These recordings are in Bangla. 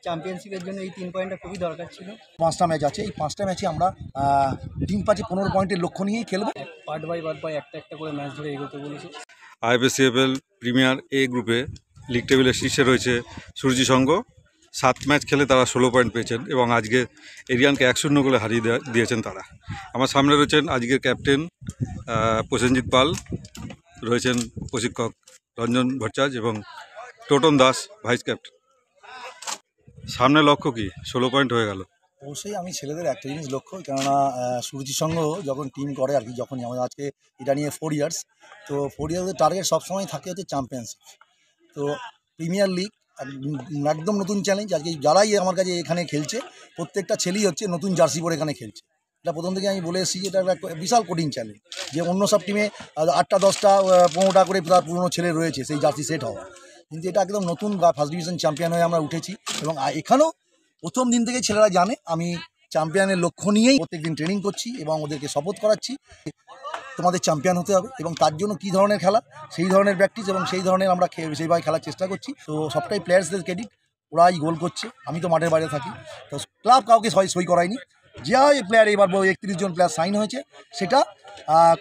চ্যাম্পিয়নশিপের জন্য এই 3 পয়েন্টটা খুবই দরকার ছিল। 5টা ম্যাচ আছে, এই 5টা ম্যাচে আমরা টিম পাচ্ছি 15 পয়েন্টের লক্ষ্য নিয়েই খেলবো। পার্ট বাই একটা একটা করে ম্যাচ ধরে এগোতে বলেছে। আইএফএসিএফএল প্রিমিয়ার এ গ্রুপে লিগ টেবিলের শীর্ষে রয়েছে সূর্যি সংঘ। 7 ম্যাচ খেলে তারা 16 পয়েন্ট পেয়েছেন এবং আজকে এরিয়ানকে 1-0 গোলে হারিয়ে দিয়েছেন তারা। আমার সামনে রয়েছেন আজকের ক্যাপ্টেন প্রসেনজিৎ পাল, রয়েছেন প্রশিক্ষক রঞ্জন ভট্টাচার্য এবং টোটন দাস ভাইস ক্যাপ্টেন। সামনে লক্ষ্য কি? 16 পয়েন্ট হয়ে গেল। অবশ্যই আমি ছেলেদের একটা জিনিস লক্ষ্য, কেননা সূর্যি সংঘ যখন টিম করে আর কি, যখনই আমাদের আজকে এটা নিয়ে 4 ইয়ার্স, তো 4 ইয়ার্সের টার্গেট সবসময় থাকে হচ্ছে চ্যাম্পিয়নশিপ। তো প্রিমিয়ার লিগ একদম নতুন চ্যালেঞ্জ। আজকে যারাই আমার কাছে এখানে খেলছে প্রত্যেকটা ছেলেই হচ্ছে নতুন জার্সি পরে এখানে খেলছে। এটা প্রথম থেকে আমি বলে এসেছি, এটা একটা বিশাল কঠিন চ্যালেঞ্জ, যে অন্য সব টিমে 8টা 10টা 15টা করে তার পুরনো ছেলে রয়েছে সেই জার্সি সেট হওয়া, কিন্তু এটা একদম নতুন বা ফার্স্ট ডিভিশন চ্যাম্পিয়ন হয়ে আমরা উঠেছি। এবং এখানেও প্রথম দিন থেকে ছেলেরা জানে আমি চ্যাম্পিয়নের লক্ষ্য নিয়েই প্রত্যেকদিন ট্রেনিং করছি এবং ওদেরকে শপথ করাচ্ছি তোমাদের চ্যাম্পিয়ন হতে হবে, এবং তার জন্য কী ধরনের খেলা সেই ধরনের প্র্যাকটিস এবং সেই ধরনের আমরা সেইভাবে খেলার চেষ্টা করছি। তো সবটাই প্লেয়ার্সদের ক্রেডিট, ওরাই গোল করছে, আমি তো মাঠের বাইরে থাকি। তো ক্লাব কাউকে সই করায়নি, যে প্লেয়ার এবার 31 জন প্লেয়ার সাইন হয়েছে, সেটা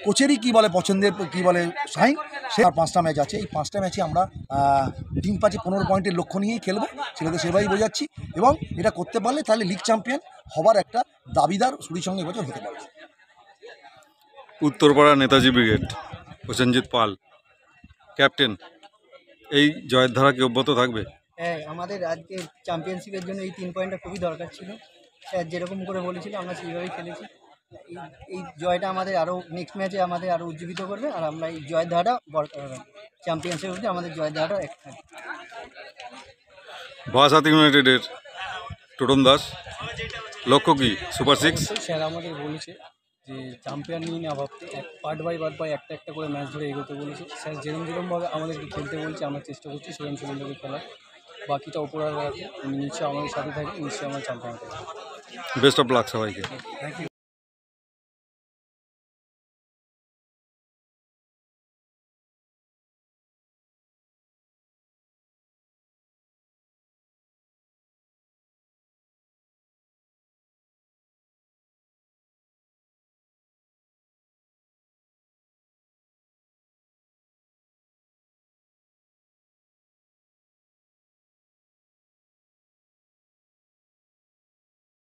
কোচেরই কী বলে পছন্দের কী বলে সাইন। সে আর 5টা ম্যাচ আছে, এই 5টা ম্যাচে আমরা টিম পাচ্ছি 15 পয়েন্টের লক্ষ্য নিয়েই খেলবো, ছেলেদের সেভাবেই বোঝাচ্ছি। এবং এটা করতে পারলে তাহলে লিগ চ্যাম্পিয়ন হবার একটা দাবিদার সূর্যির সঙ্গে এবছর হতে পারবে। উত্তরপাড়া নেতাজি ব্রিগেড, প্রসেনজিৎ পাল ক্যাপ্টেন, এই জয়ের ধারা কি অব্যাহত থাকবে? হ্যাঁ, আমাদের আজকে চ্যাম্পিয়নশিপের জন্য এই 3 পয়েন্টটা খুবই দরকার ছিল। স্যার যেরকম করে বলেছিল আমরা সেইভাবেই খেলেছি। এই জয়টা আমাদের আরও নেক্সট ম্যাচে আমাদের আরও উজ্জীবিত করবে, আর আমরা এই জয়ের ধারাটা চ্যাম্পিয়নশিপের মধ্যে আমাদের জয়ের ধারাটা এক থাকবে। বারাসাত ইউনাইটেডের টোটন দাস, লক্ষ্য কি? সুপার 6? স্যার আমাদের বলেছে যে চ্যাম্পিয়ন নিয়ে না ভাবতে, পার্ট বাই একটা একটা করে ম্যাচ ধরে এগোতে বলেছে। স্যার যেরকমভাবে আমাদেরকে খেলতে বলছে আমরা চেষ্টা করছি সেরকমভাবে খেলার। বাকিটা ওপরওয়ালা রাখে, নিশ্চয়ই আমাদের সাথে থাকে, নিশ্চয়ই আমরা চ্যাম্পিয়ন করবো। বেস্ট অফ লাক সবাইকে। Thank you.